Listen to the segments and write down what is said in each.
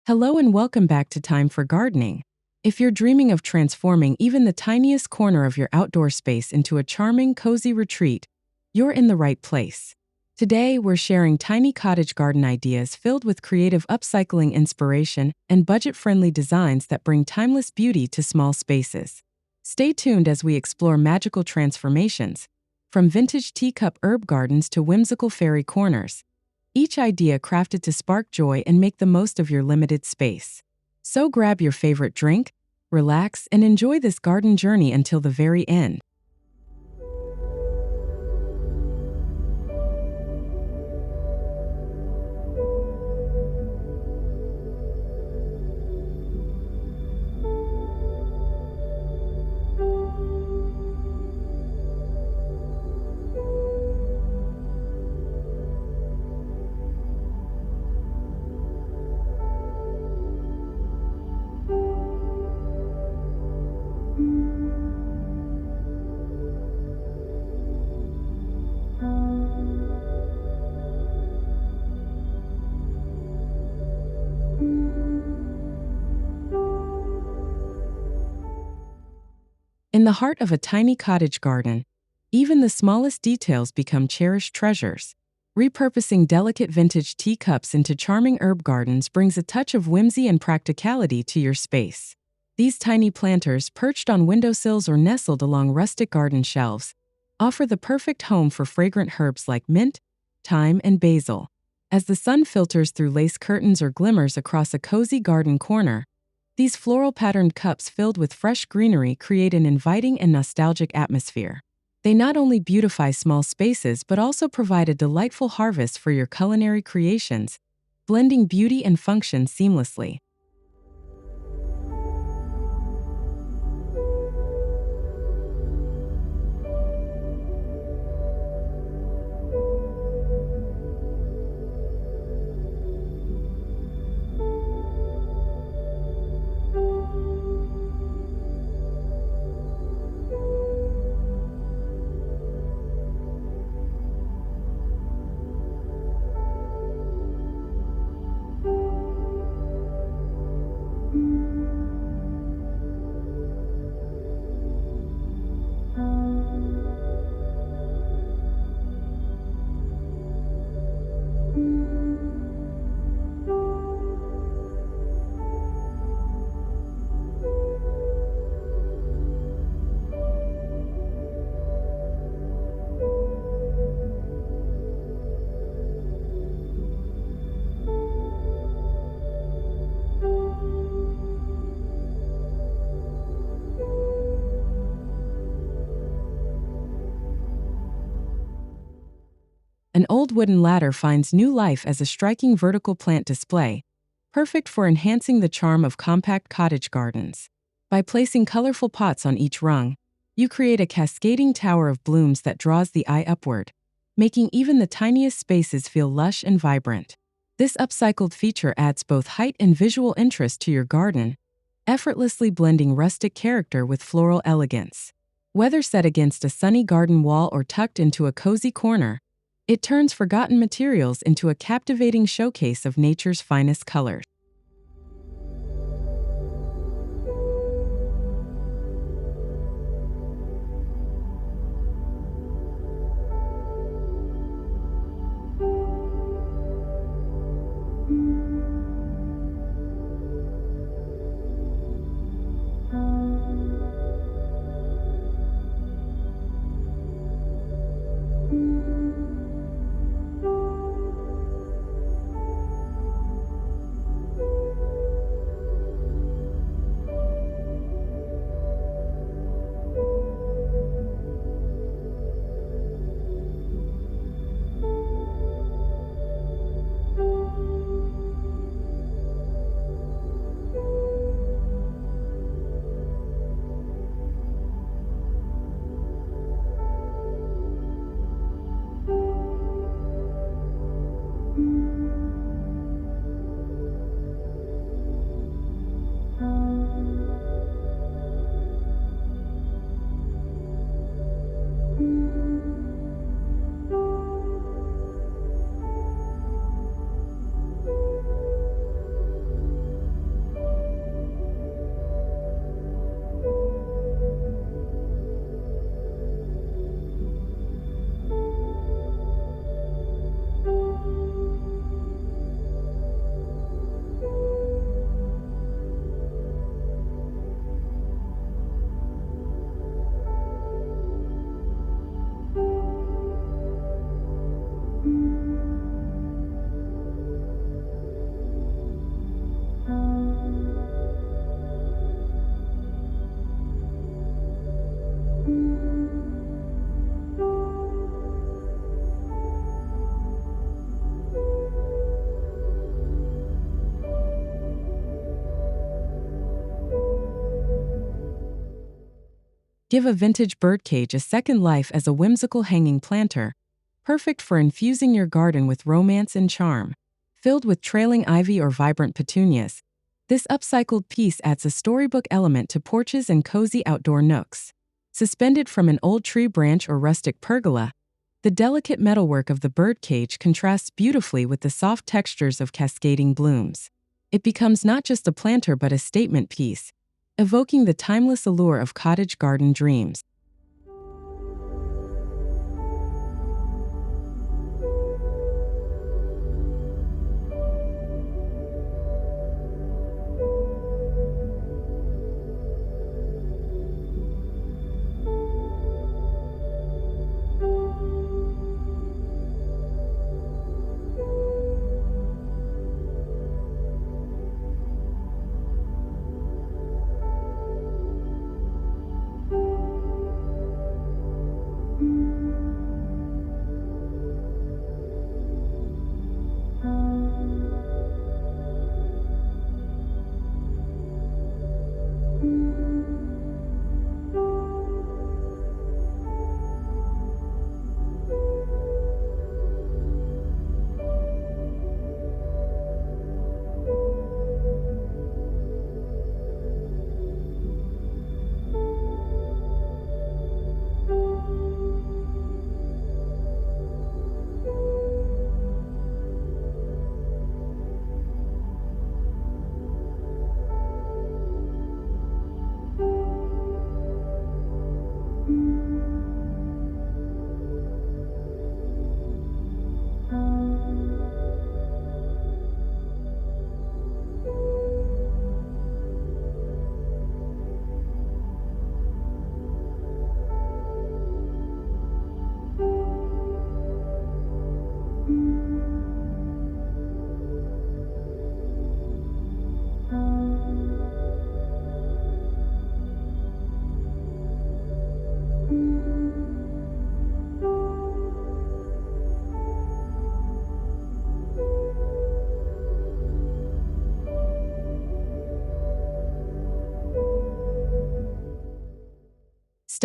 Hello and welcome back to Time for Gardening. If you're dreaming of transforming even the tiniest corner of your outdoor space into a charming, cozy retreat, you're in the right place. Today, we're sharing tiny cottage garden ideas filled with creative upcycling inspiration and budget-friendly designs that bring timeless beauty to small spaces. Stay tuned as we explore magical transformations, from vintage teacup herb gardens to whimsical fairy corners. Each idea crafted to spark joy and make the most of your limited space. So grab your favorite drink, relax, and enjoy this garden journey until the very end. In the heart of a tiny cottage garden, even the smallest details become cherished treasures. Repurposing delicate vintage teacups into charming herb gardens brings a touch of whimsy and practicality to your space. These tiny planters, perched on windowsills or nestled along rustic garden shelves, offer the perfect home for fragrant herbs like mint, thyme, and basil. As the sun filters through lace curtains or glimmers across a cozy garden corner, these floral-patterned cups filled with fresh greenery create an inviting and nostalgic atmosphere. They not only beautify small spaces but also provide a delightful harvest for your culinary creations, blending beauty and function seamlessly. An old wooden ladder finds new life as a striking vertical plant display, perfect for enhancing the charm of compact cottage gardens. By placing colorful pots on each rung, you create a cascading tower of blooms that draws the eye upward, making even the tiniest spaces feel lush and vibrant. This upcycled feature adds both height and visual interest to your garden, effortlessly blending rustic character with floral elegance. Whether set against a sunny garden wall or tucked into a cozy corner, it turns forgotten materials into a captivating showcase of nature's finest colors. Give a vintage birdcage a second life as a whimsical hanging planter, perfect for infusing your garden with romance and charm. Filled with trailing ivy or vibrant petunias, this upcycled piece adds a storybook element to porches and cozy outdoor nooks. Suspended from an old tree branch or rustic pergola, the delicate metalwork of the birdcage contrasts beautifully with the soft textures of cascading blooms. It becomes not just a planter but a statement piece, evoking the timeless allure of cottage garden dreams.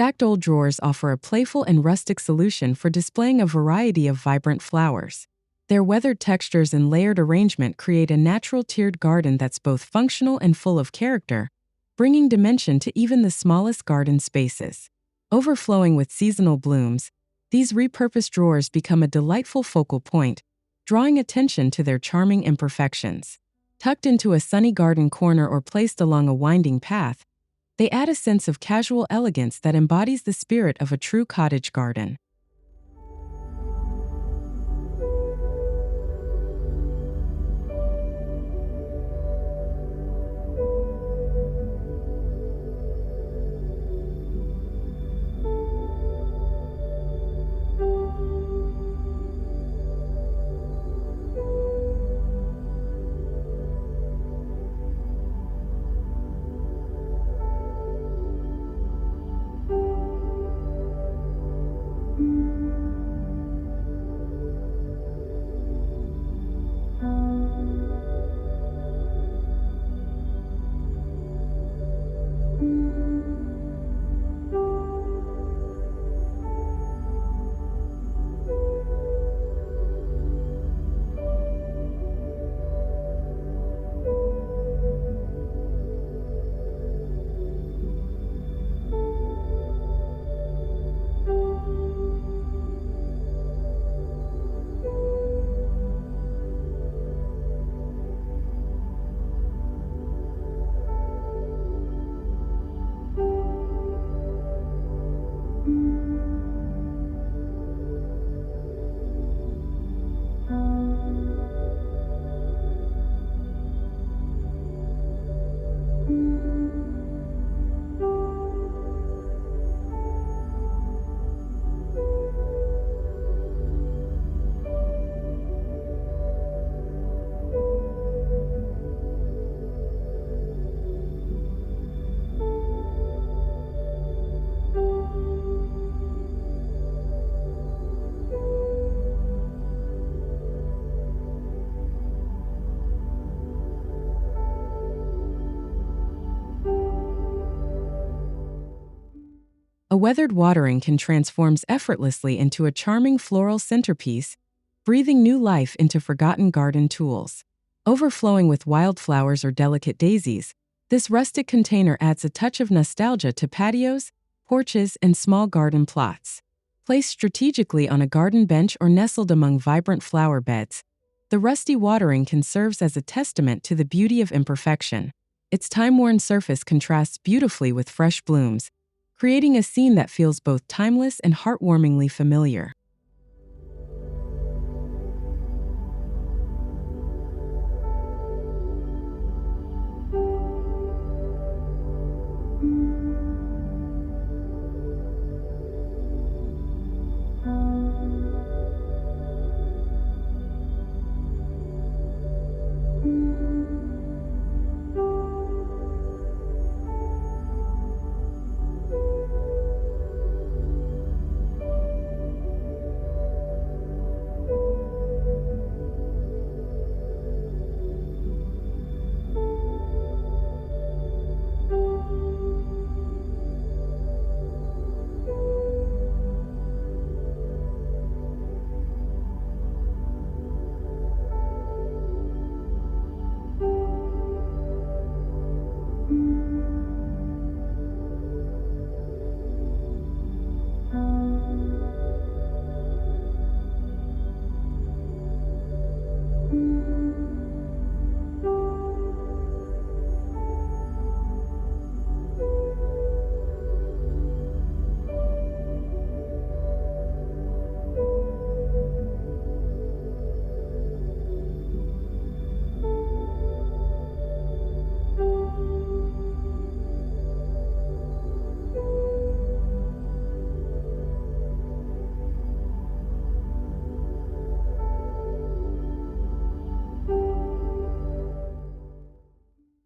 Stacked old drawers offer a playful and rustic solution for displaying a variety of vibrant flowers. Their weathered textures and layered arrangement create a natural tiered garden that's both functional and full of character, bringing dimension to even the smallest garden spaces. Overflowing with seasonal blooms, these repurposed drawers become a delightful focal point, drawing attention to their charming imperfections. Tucked into a sunny garden corner or placed along a winding path, they add a sense of casual elegance that embodies the spirit of a true cottage garden. A weathered watering can transform effortlessly into a charming floral centerpiece, breathing new life into forgotten garden tools. Overflowing with wildflowers or delicate daisies, this rustic container adds a touch of nostalgia to patios, porches, and small garden plots. Placed strategically on a garden bench or nestled among vibrant flower beds, the rusty watering can serve as a testament to the beauty of imperfection. Its time-worn surface contrasts beautifully with fresh blooms, creating a scene that feels both timeless and heartwarmingly familiar.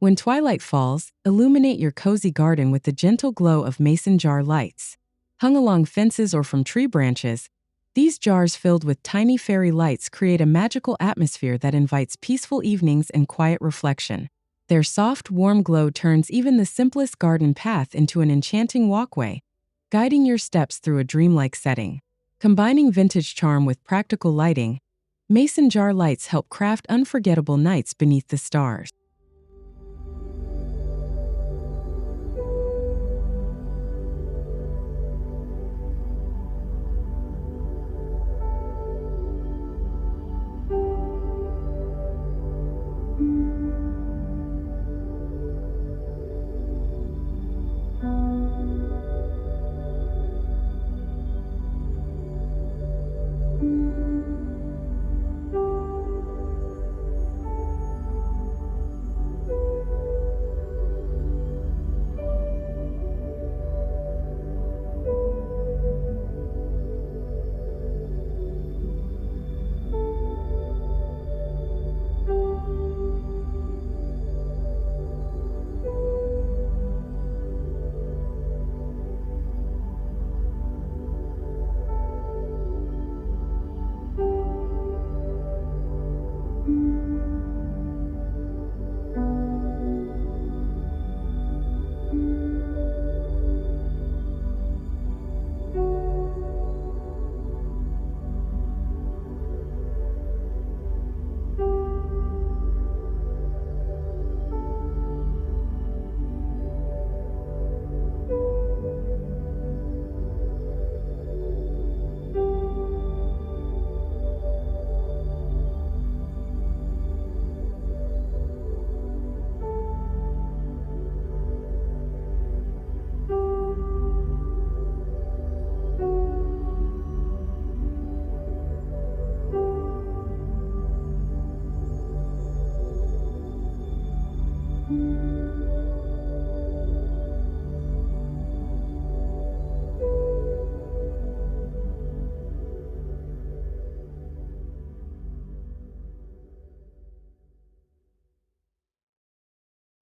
When twilight falls, illuminate your cozy garden with the gentle glow of mason jar lights. Hung along fences or from tree branches, these jars filled with tiny fairy lights create a magical atmosphere that invites peaceful evenings and quiet reflection. Their soft, warm glow turns even the simplest garden path into an enchanting walkway, guiding your steps through a dreamlike setting. Combining vintage charm with practical lighting, mason jar lights help craft unforgettable nights beneath the stars.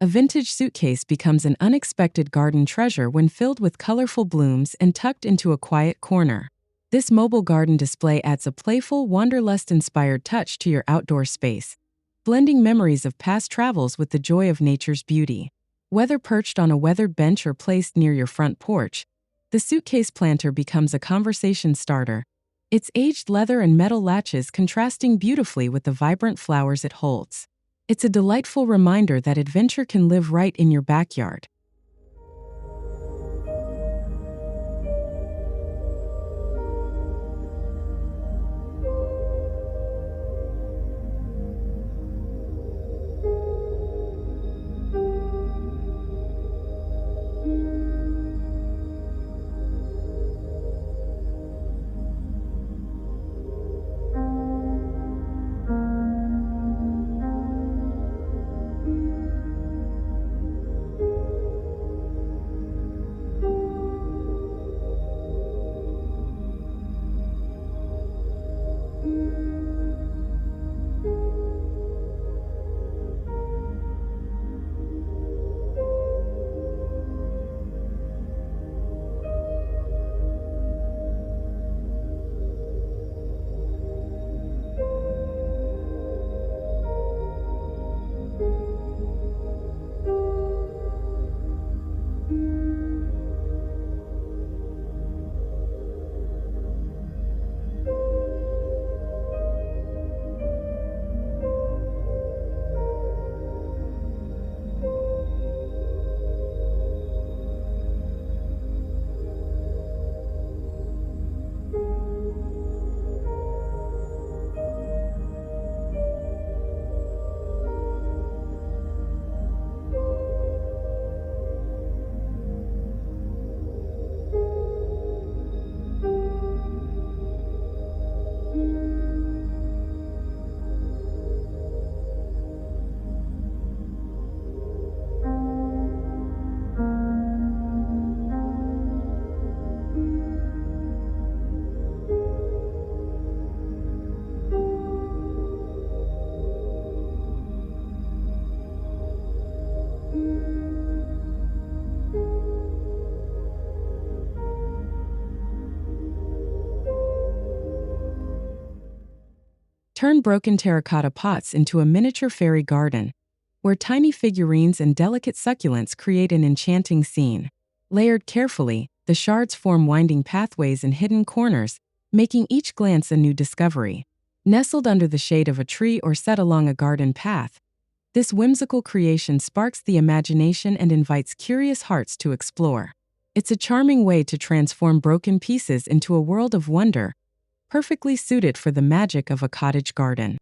A vintage suitcase becomes an unexpected garden treasure when filled with colorful blooms and tucked into a quiet corner. This mobile garden display adds a playful, wanderlust-inspired touch to your outdoor space, blending memories of past travels with the joy of nature's beauty. Whether perched on a weathered bench or placed near your front porch, The suitcase planter becomes a conversation starter, its aged leather and metal latches contrasting beautifully with the vibrant flowers it holds. It's a delightful reminder that adventure can live right in your backyard. Turn broken terracotta pots into a miniature fairy garden, where tiny figurines and delicate succulents create an enchanting scene. Layered carefully, the shards form winding pathways and hidden corners, making each glance a new discovery. Nestled under the shade of a tree or set along a garden path, this whimsical creation sparks the imagination and invites curious hearts to explore. It's a charming way to transform broken pieces into a world of wonder, perfectly suited for the magic of a cottage garden.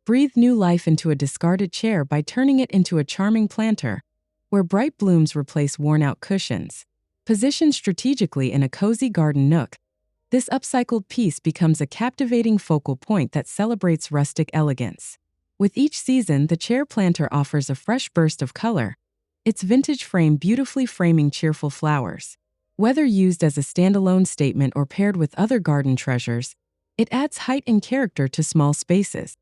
Breathe new life into a discarded chair by turning it into a charming planter, where bright blooms replace worn-out cushions. Positioned strategically in a cozy garden nook, this upcycled piece becomes a captivating focal point that celebrates rustic elegance. With each season, the chair planter offers a fresh burst of color, its vintage frame beautifully framing cheerful flowers. Whether used as a standalone statement or paired with other garden treasures, it adds height and character to small spaces.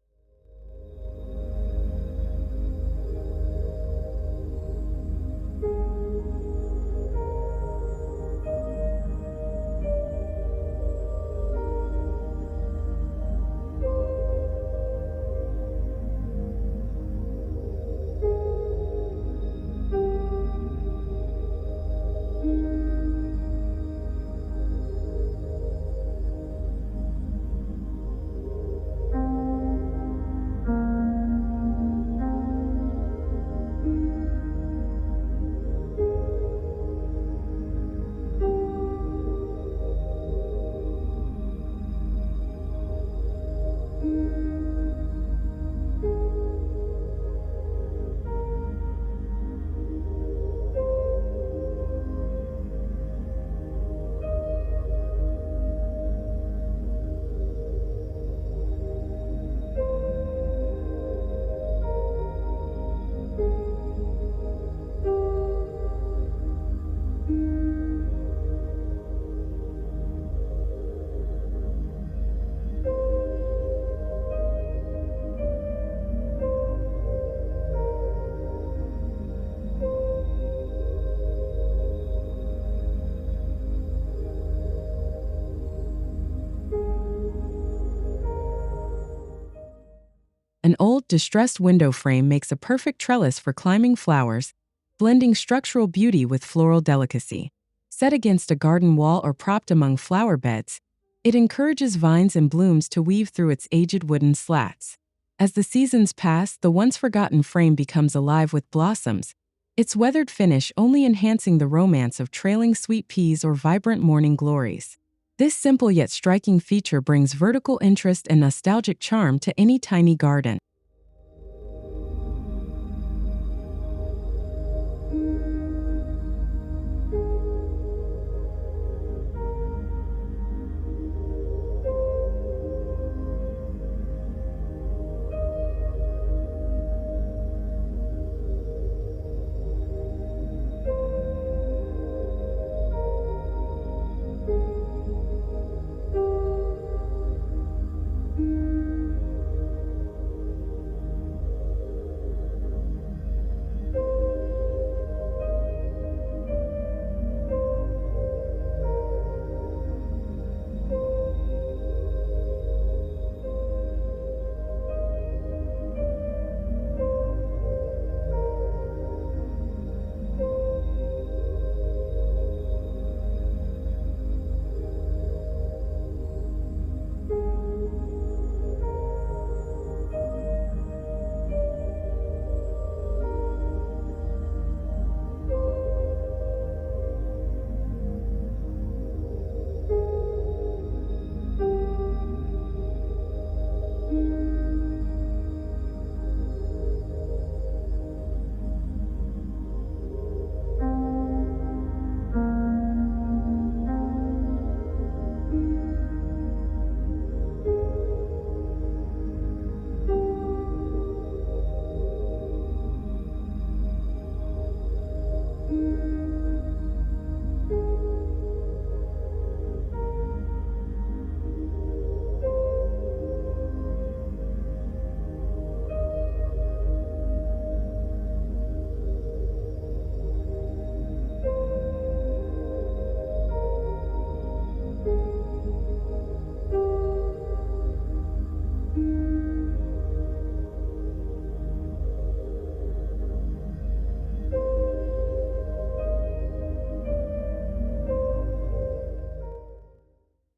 An old, distressed window frame makes a perfect trellis for climbing flowers, blending structural beauty with floral delicacy. Set against a garden wall or propped among flower beds, it encourages vines and blooms to weave through its aged wooden slats. As the seasons pass, the once-forgotten frame becomes alive with blossoms, its weathered finish only enhancing the romance of trailing sweet peas or vibrant morning glories. This simple yet striking feature brings vertical interest and nostalgic charm to any tiny garden.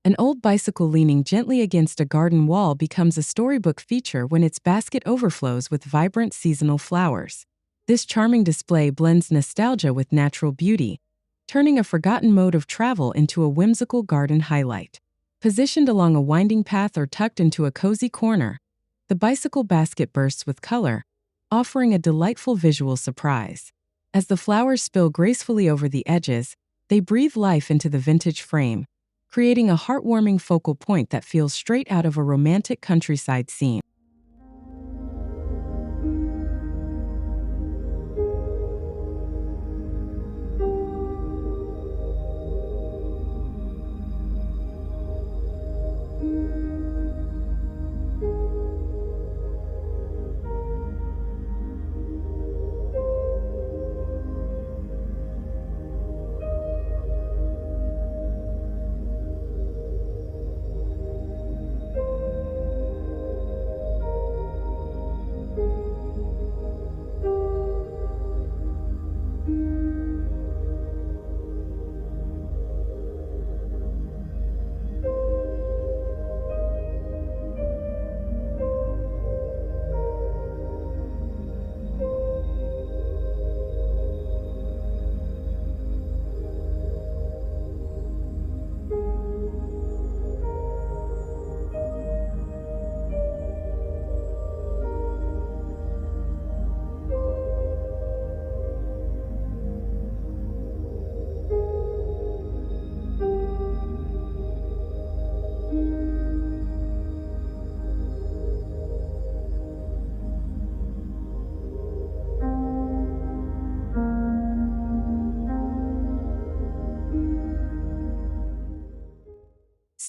An old bicycle leaning gently against a garden wall becomes a storybook feature when its basket overflows with vibrant seasonal flowers. This charming display blends nostalgia with natural beauty, turning a forgotten mode of travel into a whimsical garden highlight. Positioned along a winding path or tucked into a cozy corner, The bicycle basket bursts with color, offering a delightful visual surprise. As the flowers spill gracefully over the edges, they breathe life into the vintage frame, creating a heartwarming focal point that feels straight out of a romantic countryside scene.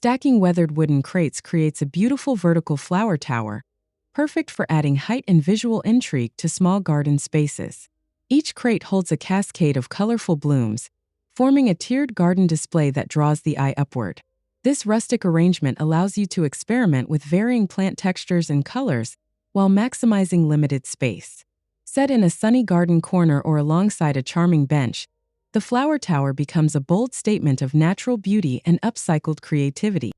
Stacking weathered wooden crates creates a beautiful vertical flower tower, perfect for adding height and visual intrigue to small garden spaces. Each crate holds a cascade of colorful blooms, forming a tiered garden display that draws the eye upward. This rustic arrangement allows you to experiment with varying plant textures and colors while maximizing limited space. Set in a sunny garden corner or alongside a charming bench, the flower tower becomes a bold statement of natural beauty and upcycled creativity.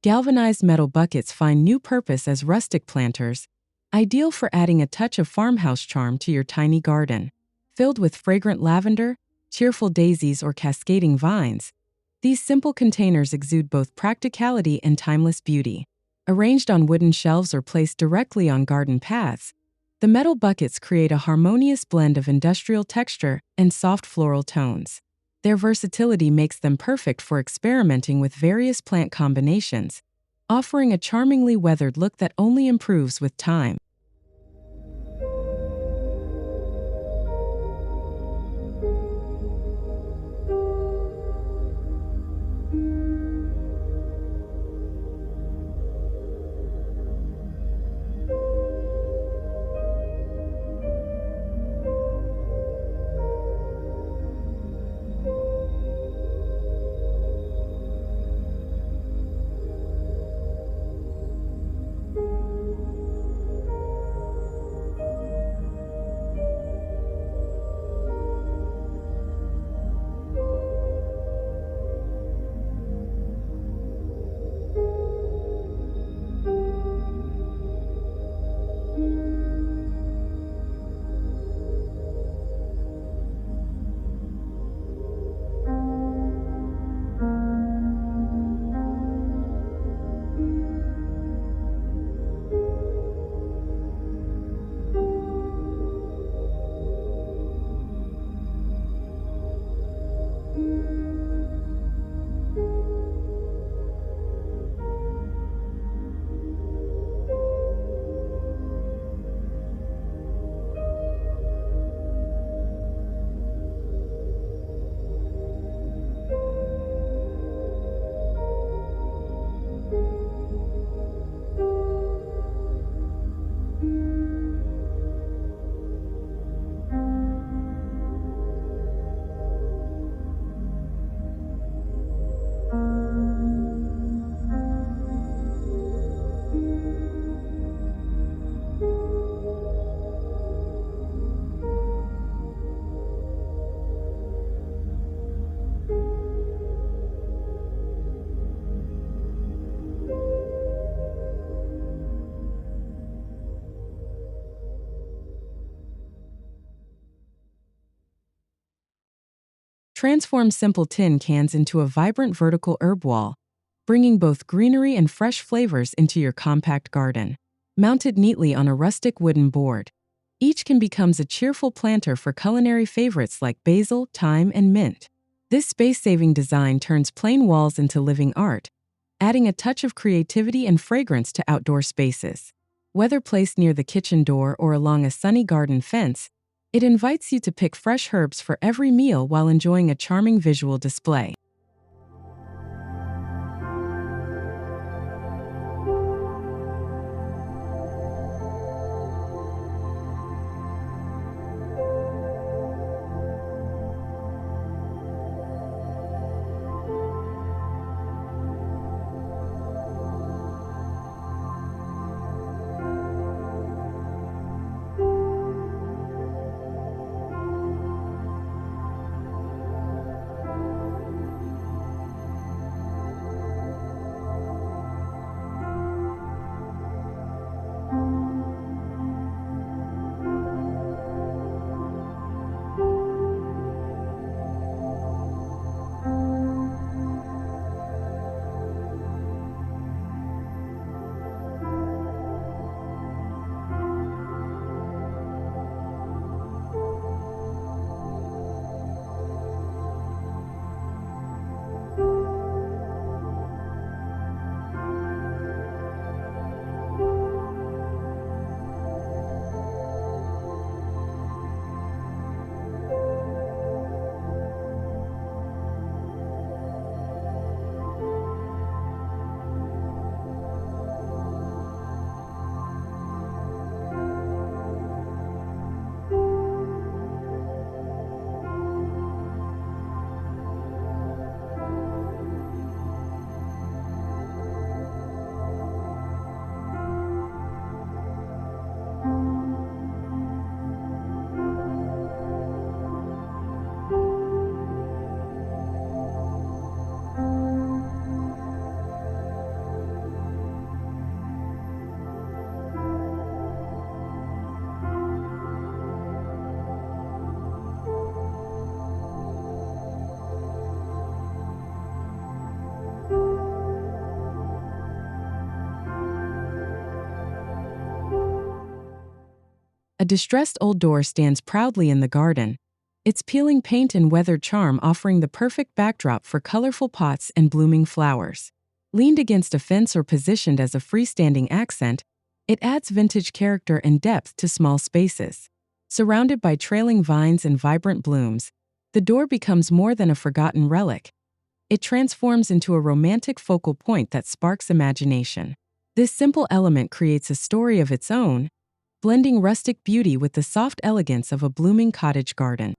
Galvanized metal buckets find new purpose as rustic planters, ideal for adding a touch of farmhouse charm to your tiny garden. Filled with fragrant lavender, cheerful daisies, or cascading vines, these simple containers exude both practicality and timeless beauty. Arranged on wooden shelves or placed directly on garden paths, the metal buckets create a harmonious blend of industrial texture and soft floral tones. Their versatility makes them perfect for experimenting with various plant combinations, offering a charmingly weathered look that only improves with time. Transform simple tin cans into a vibrant vertical herb wall, bringing both greenery and fresh flavors into your compact garden. Mounted neatly on a rustic wooden board, each can become a cheerful planter for culinary favorites like basil, thyme, and mint. This space-saving design turns plain walls into living art, adding a touch of creativity and fragrance to outdoor spaces. Whether placed near the kitchen door or along a sunny garden fence, it invites you to pick fresh herbs for every meal while enjoying a charming visual display. A distressed old door stands proudly in the garden, its peeling paint and weathered charm offering the perfect backdrop for colorful pots and blooming flowers. Leaned against a fence or positioned as a freestanding accent, it adds vintage character and depth to small spaces. Surrounded by trailing vines and vibrant blooms, the door becomes more than a forgotten relic. It transforms into a romantic focal point that sparks imagination. This simple element creates a story of its own, blending rustic beauty with the soft elegance of a blooming cottage garden.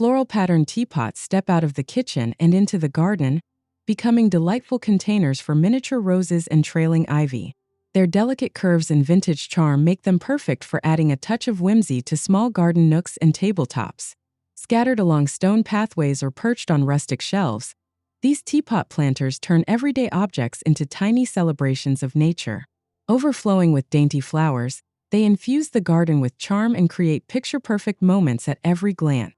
Floral patterned teapots step out of the kitchen and into the garden, becoming delightful containers for miniature roses and trailing ivy. Their delicate curves and vintage charm make them perfect for adding a touch of whimsy to small garden nooks and tabletops. Scattered along stone pathways or perched on rustic shelves, these teapot planters turn everyday objects into tiny celebrations of nature. Overflowing with dainty flowers, they infuse the garden with charm and create picture-perfect moments at every glance.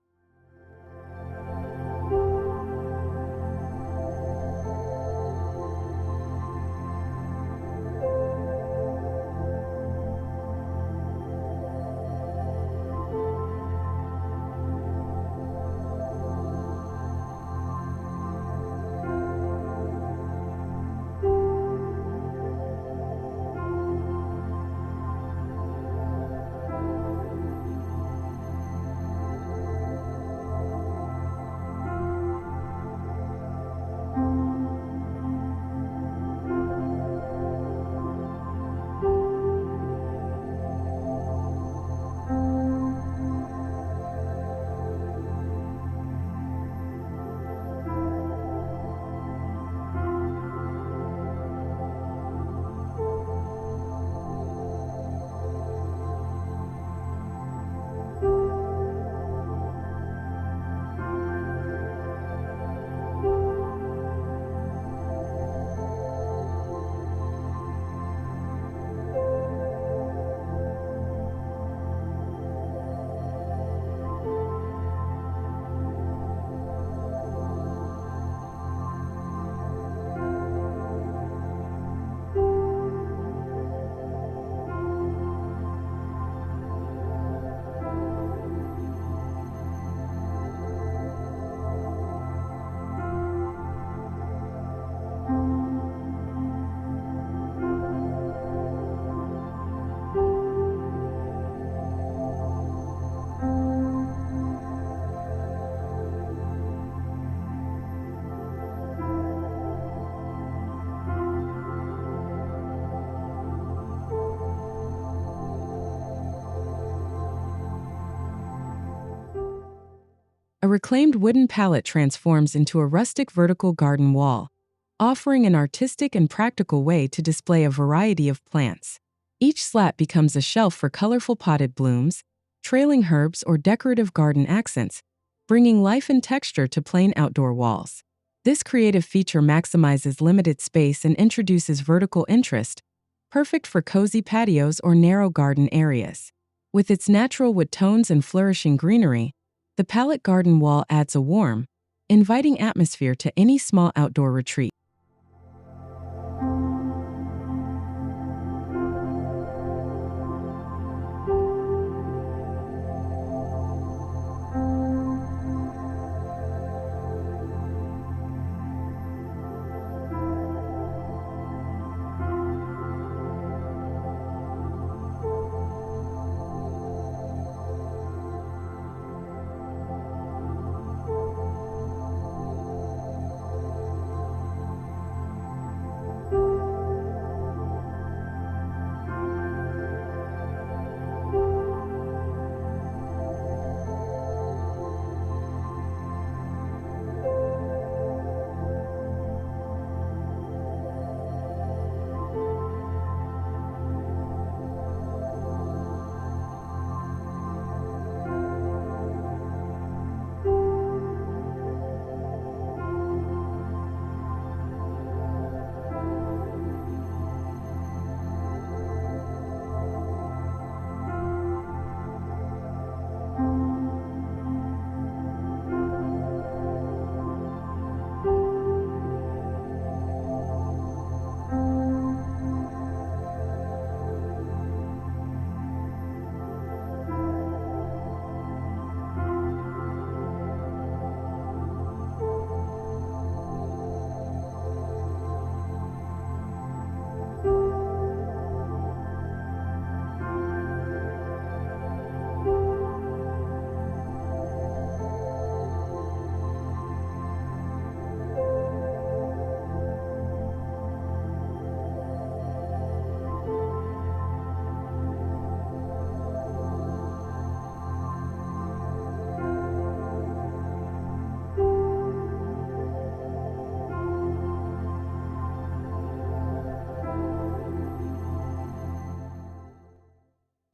A reclaimed wooden pallet transforms into a rustic vertical garden wall, offering an artistic and practical way to display a variety of plants. Each slat becomes a shelf for colorful potted blooms, trailing herbs, or decorative garden accents, bringing life and texture to plain outdoor walls. This creative feature maximizes limited space and introduces vertical interest, perfect for cozy patios or narrow garden areas. With its natural wood tones and flourishing greenery, the pallet garden wall adds a warm, inviting atmosphere to any small outdoor retreat.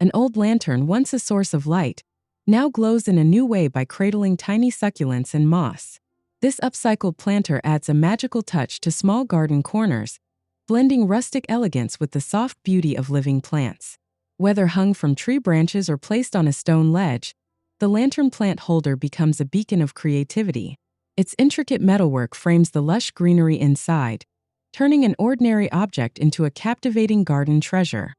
An old lantern, once a source of light, now glows in a new way by cradling tiny succulents and moss. This upcycled planter adds a magical touch to small garden corners, blending rustic elegance with the soft beauty of living plants. Whether hung from tree branches or placed on a stone ledge, the lantern plant holder becomes a beacon of creativity. Its intricate metalwork frames the lush greenery inside, turning an ordinary object into a captivating garden treasure.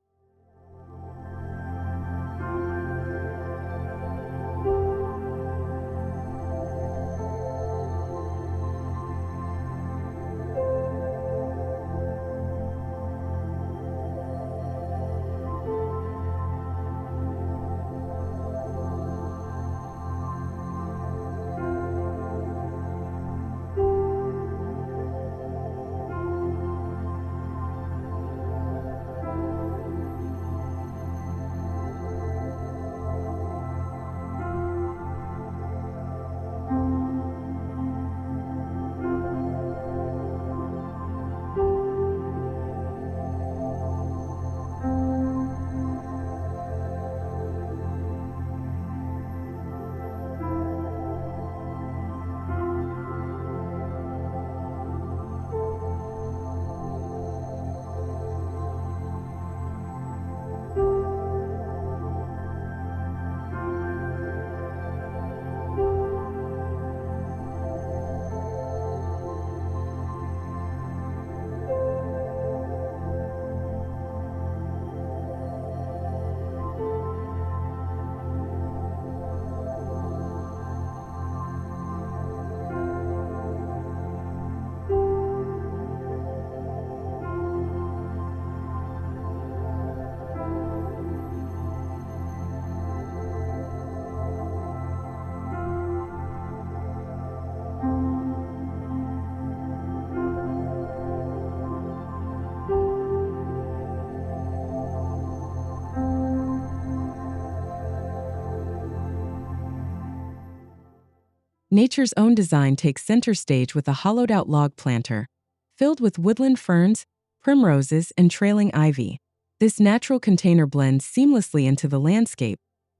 Nature's own design takes center stage with a hollowed-out log planter, filled with woodland ferns, primroses, and trailing ivy. This natural container blends seamlessly into the landscape,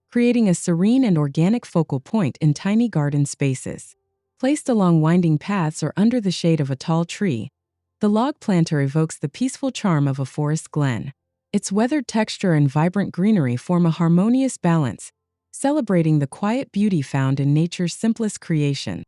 creating a serene and organic focal point in tiny garden spaces. Placed along winding paths or under the shade of a tall tree, the log planter evokes the peaceful charm of a forest glen. Its weathered texture and vibrant greenery form a harmonious balance, celebrating the quiet beauty found in nature's simplest creation.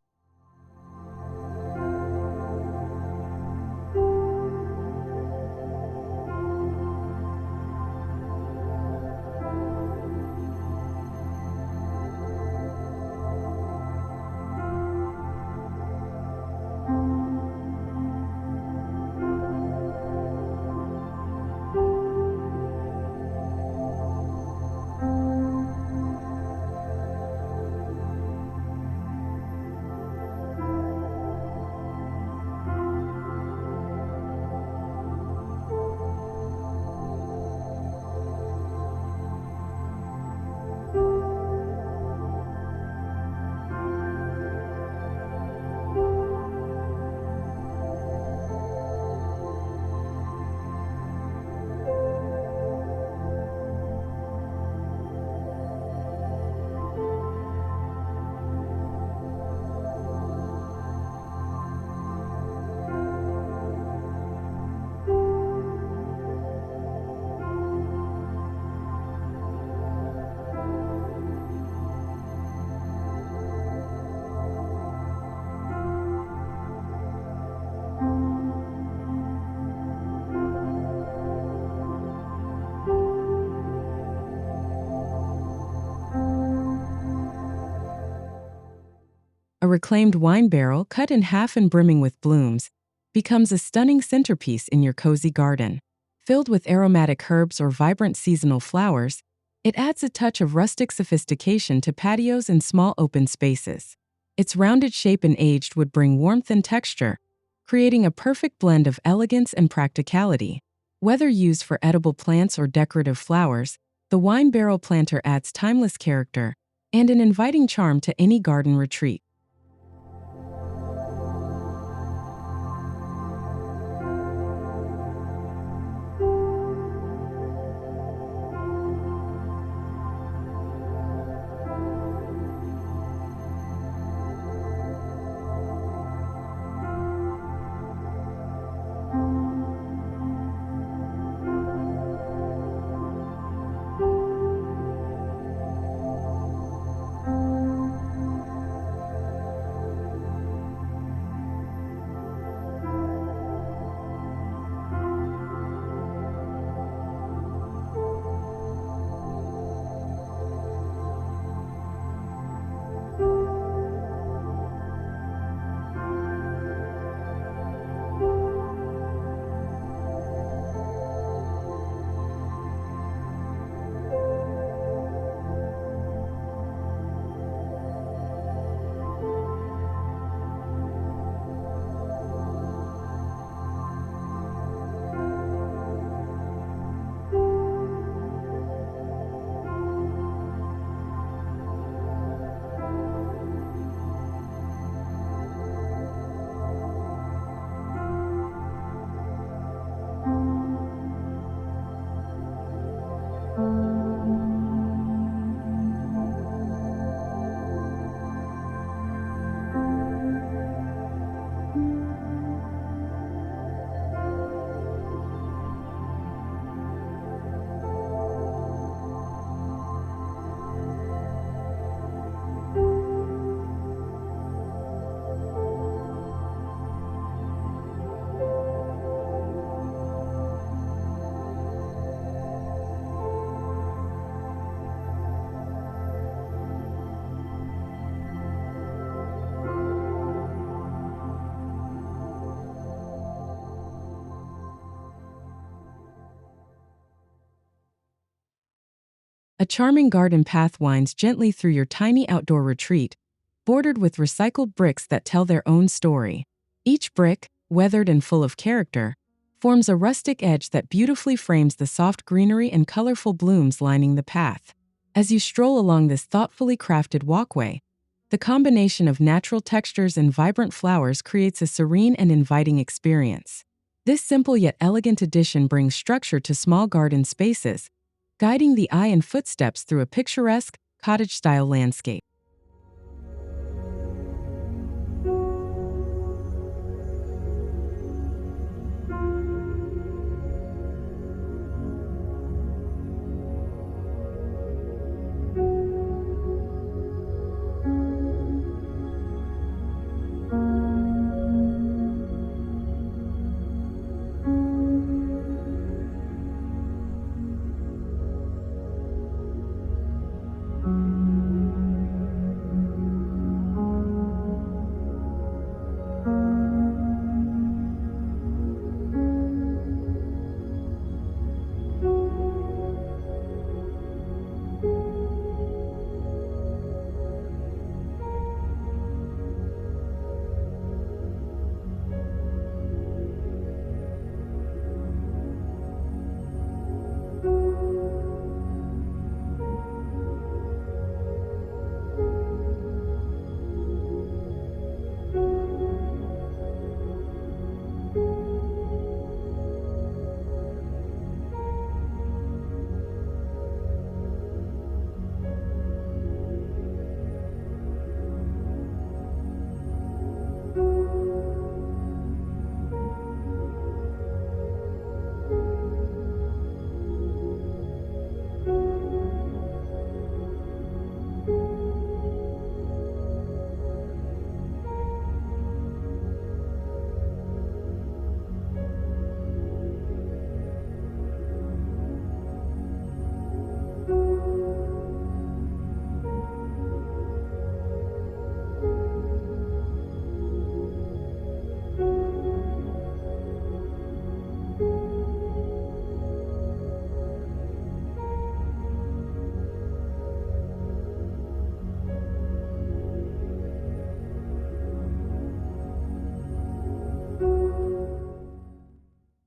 A reclaimed wine barrel cut in half and brimming with blooms becomes a stunning centerpiece in your cozy garden. Filled with aromatic herbs or vibrant seasonal flowers, it adds a touch of rustic sophistication to patios and small open spaces. Its rounded shape and aged wood bring warmth and texture, creating a perfect blend of elegance and practicality. Whether used for edible plants or decorative flowers, the wine barrel planter adds timeless character and an inviting charm to any garden retreat. A charming garden path winds gently through your tiny outdoor retreat, bordered with recycled bricks that tell their own story. Each brick, weathered and full of character, forms a rustic edge that beautifully frames the soft greenery and colorful blooms lining the path. As you stroll along this thoughtfully crafted walkway, the combination of natural textures and vibrant flowers creates a serene and inviting experience. This simple yet elegant addition brings structure to small garden spaces, guiding the eye and footsteps through a picturesque, cottage-style landscape.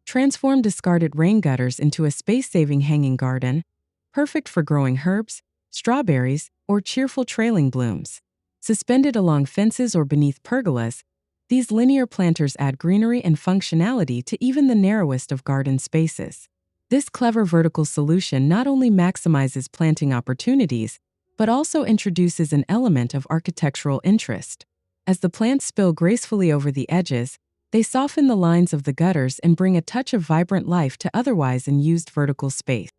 Transform discarded rain gutters into a space-saving hanging garden, perfect for growing herbs, strawberries, or cheerful trailing blooms. Suspended along fences or beneath pergolas, these linear planters add greenery and functionality to even the narrowest of garden spaces. This clever vertical solution not only maximizes planting opportunities, but also introduces an element of architectural interest. As the plants spill gracefully over the edges, they soften the lines of the gutters and bring a touch of vibrant life to otherwise unused vertical space.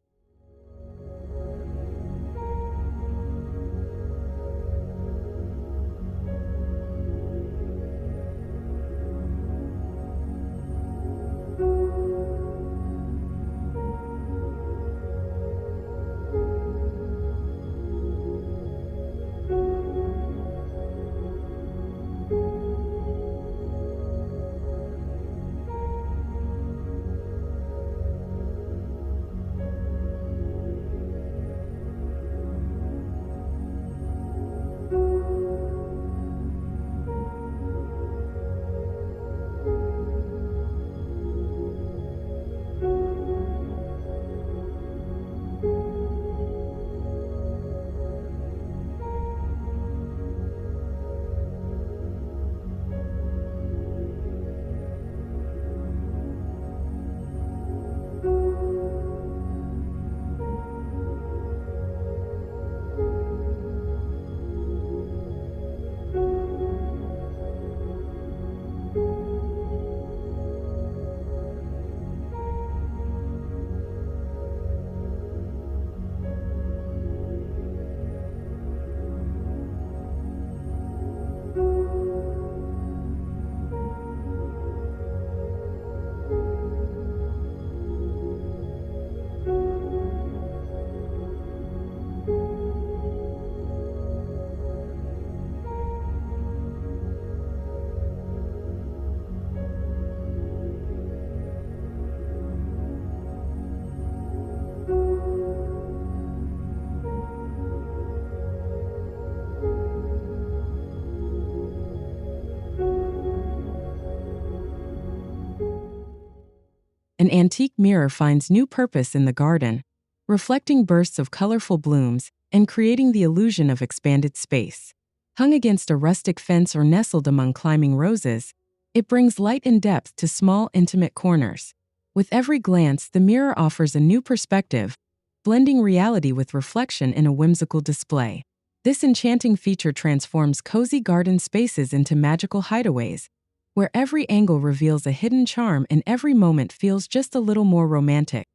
An antique mirror finds new purpose in the garden, reflecting bursts of colorful blooms and creating the illusion of expanded space. Hung against a rustic fence or nestled among climbing roses, it brings light and depth to small, intimate corners. With every glance, the mirror offers a new perspective, blending reality with reflection in a whimsical display. This enchanting feature transforms cozy garden spaces into magical hideaways, where every angle reveals a hidden charm and every moment feels just a little more romantic.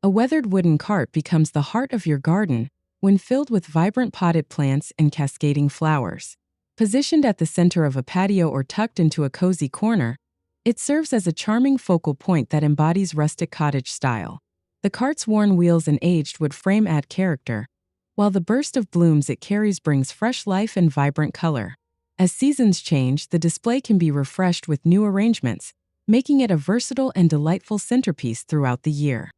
A weathered wooden cart becomes the heart of your garden when filled with vibrant potted plants and cascading flowers. Positioned at the center of a patio or tucked into a cozy corner, it serves as a charming focal point that embodies rustic cottage style. The cart's worn wheels and aged wood frame add character, while the burst of blooms it carries brings fresh life and vibrant color. As seasons change, the display can be refreshed with new arrangements, making it a versatile and delightful centerpiece throughout the year.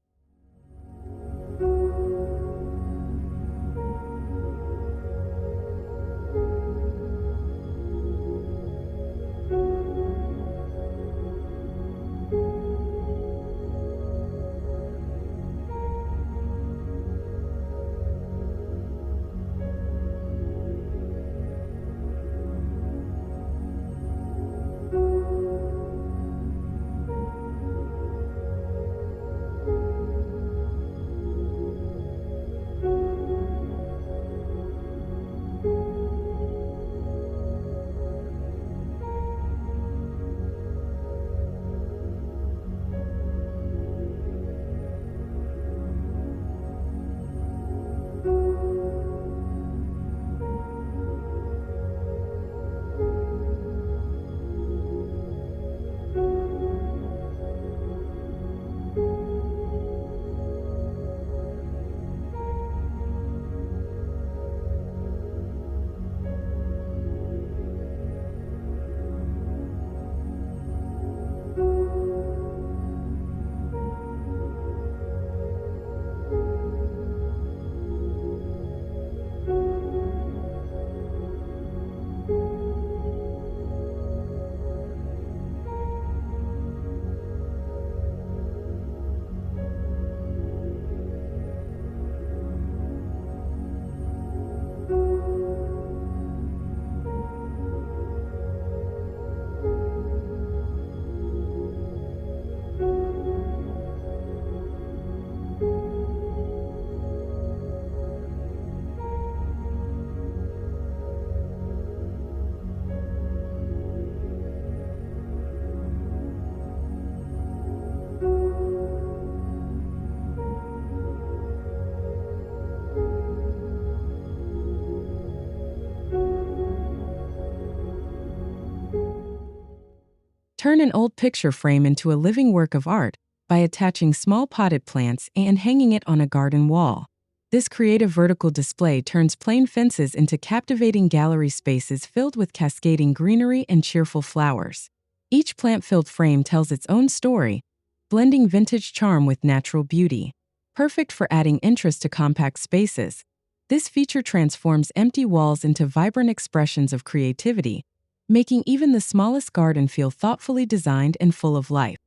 Turn an old picture frame into a living work of art by attaching small potted plants and hanging it on a garden wall. This creative vertical display turns plain fences into captivating gallery spaces filled with cascading greenery and cheerful flowers. Each plant-filled frame tells its own story, blending vintage charm with natural beauty. Perfect for adding interest to compact spaces, this feature transforms empty walls into vibrant expressions of creativity, making even the smallest garden feel thoughtfully designed and full of life.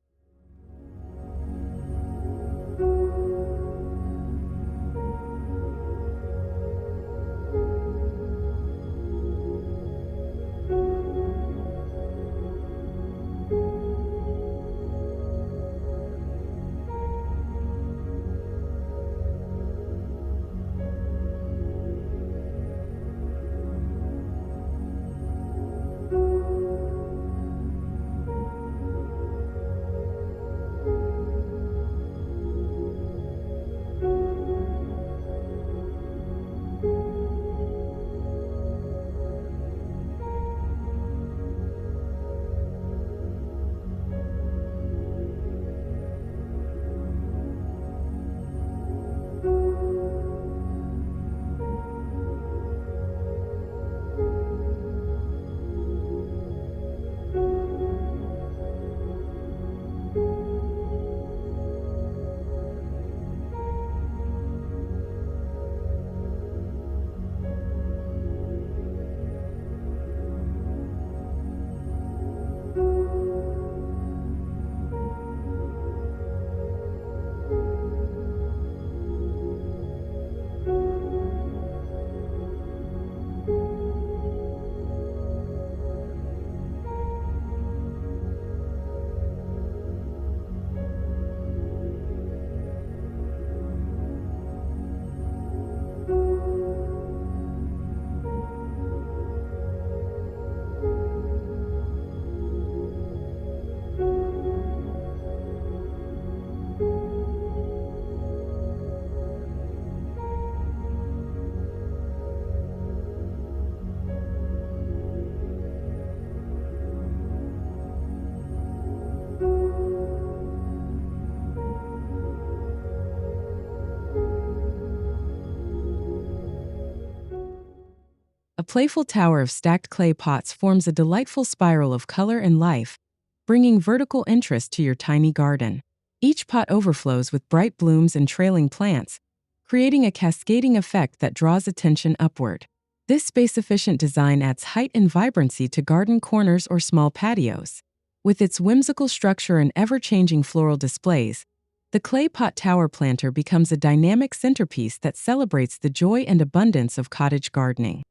A playful tower of stacked clay pots forms a delightful spiral of color and life, bringing vertical interest to your tiny garden. Each pot overflows with bright blooms and trailing plants, creating a cascading effect that draws attention upward. This space-efficient design adds height and vibrancy to garden corners or small patios. With its whimsical structure and ever-changing floral displays, the clay pot tower planter becomes a dynamic centerpiece that celebrates the joy and abundance of cottage gardening.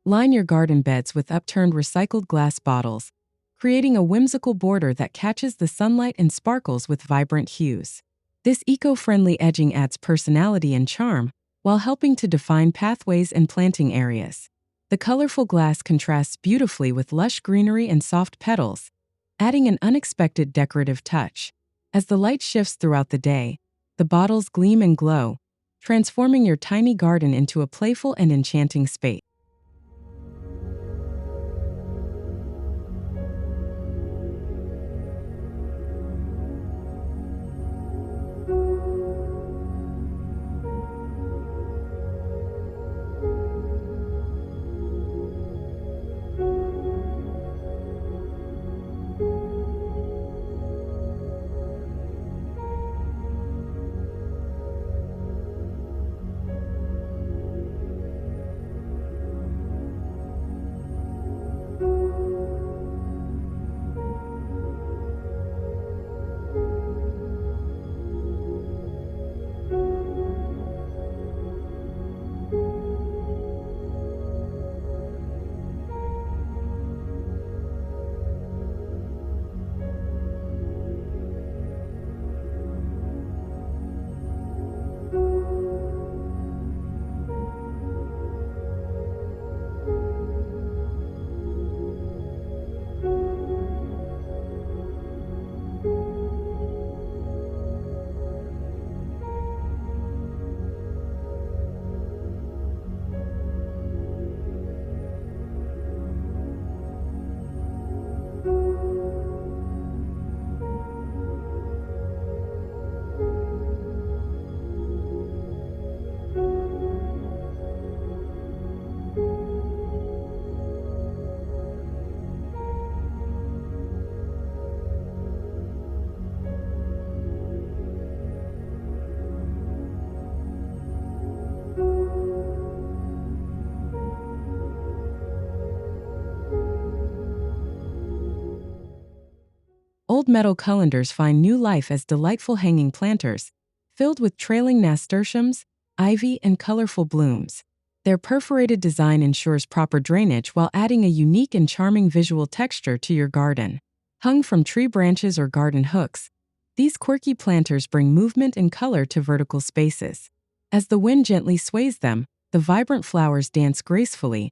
Line your garden beds with upturned recycled glass bottles, creating a whimsical border that catches the sunlight and sparkles with vibrant hues. This eco-friendly edging adds personality and charm, while helping to define pathways and planting areas. The colorful glass contrasts beautifully with lush greenery and soft petals, adding an unexpected decorative touch. As the light shifts throughout the day, the bottles gleam and glow, transforming your tiny garden into a playful and enchanting space. Old metal colanders find new life as delightful hanging planters, filled with trailing nasturtiums, ivy, and colorful blooms. Their perforated design ensures proper drainage while adding a unique and charming visual texture to your garden. Hung from tree branches or garden hooks, these quirky planters bring movement and color to vertical spaces. As the wind gently sways them, the vibrant flowers dance gracefully,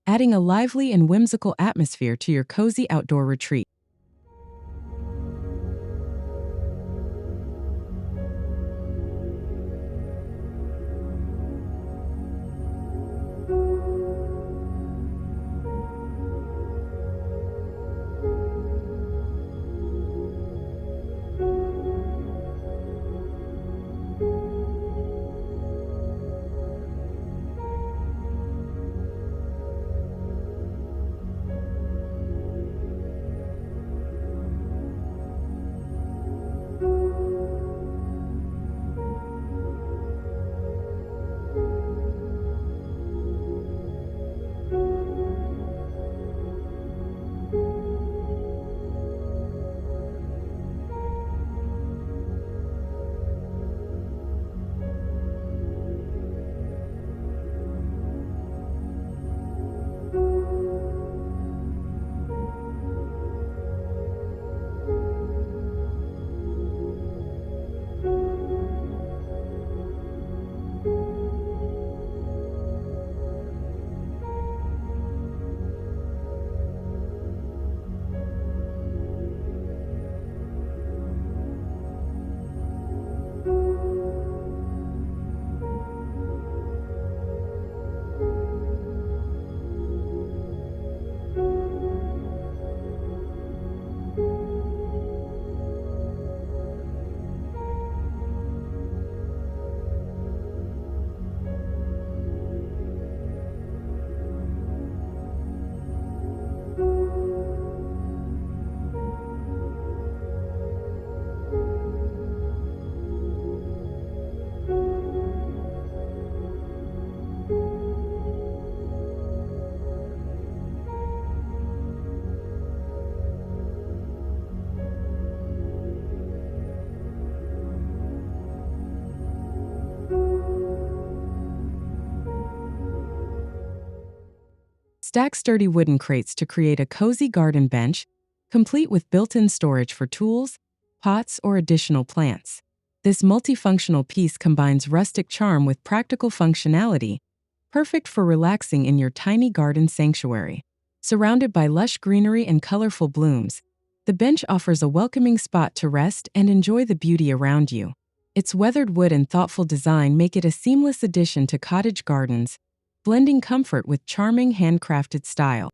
adding a lively and whimsical atmosphere to your cozy outdoor retreat. Stack sturdy wooden crates to create a cozy garden bench, complete with built-in storage for tools, pots, or additional plants. This multifunctional piece combines rustic charm with practical functionality, perfect for relaxing in your tiny garden sanctuary. Surrounded by lush greenery and colorful blooms, the bench offers a welcoming spot to rest and enjoy the beauty around you. Its weathered wood and thoughtful design make it a seamless addition to cottage gardens, blending comfort with charming handcrafted style.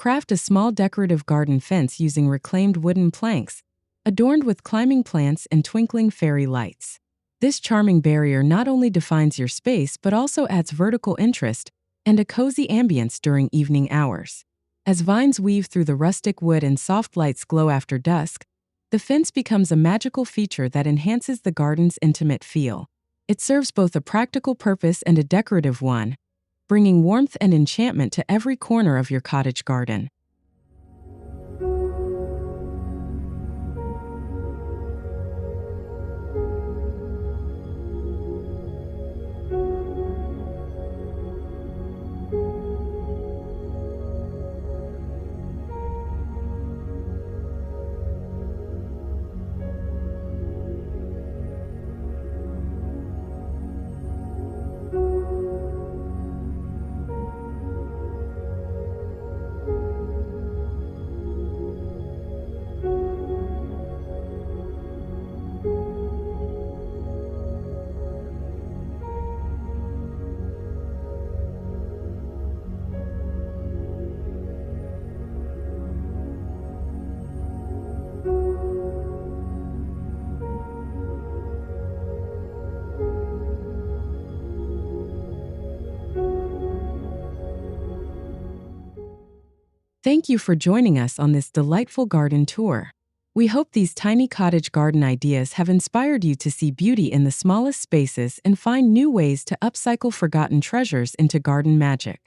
Craft a small decorative garden fence using reclaimed wooden planks, adorned with climbing plants and twinkling fairy lights. This charming barrier not only defines your space but also adds vertical interest and a cozy ambience during evening hours. As vines weave through the rustic wood and soft lights glow after dusk, the fence becomes a magical feature that enhances the garden's intimate feel. It serves both a practical purpose and a decorative one, bringing warmth and enchantment to every corner of your cottage garden. Thank you for joining us on this delightful garden tour. We hope these tiny cottage garden ideas have inspired you to see beauty in the smallest spaces and find new ways to upcycle forgotten treasures into garden magic.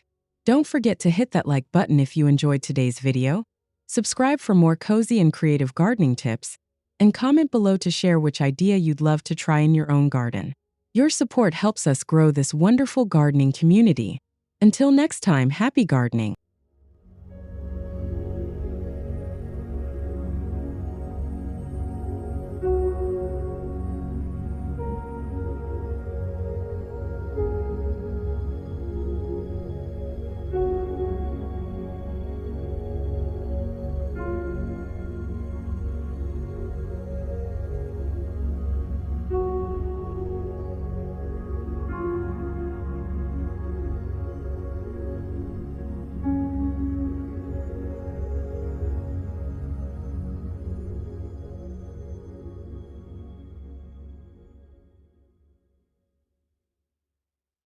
Don't forget to hit that like button if you enjoyed today's video, subscribe for more cozy and creative gardening tips, and comment below to share which idea you'd love to try in your own garden. Your support helps us grow this wonderful gardening community. Until next time, happy gardening!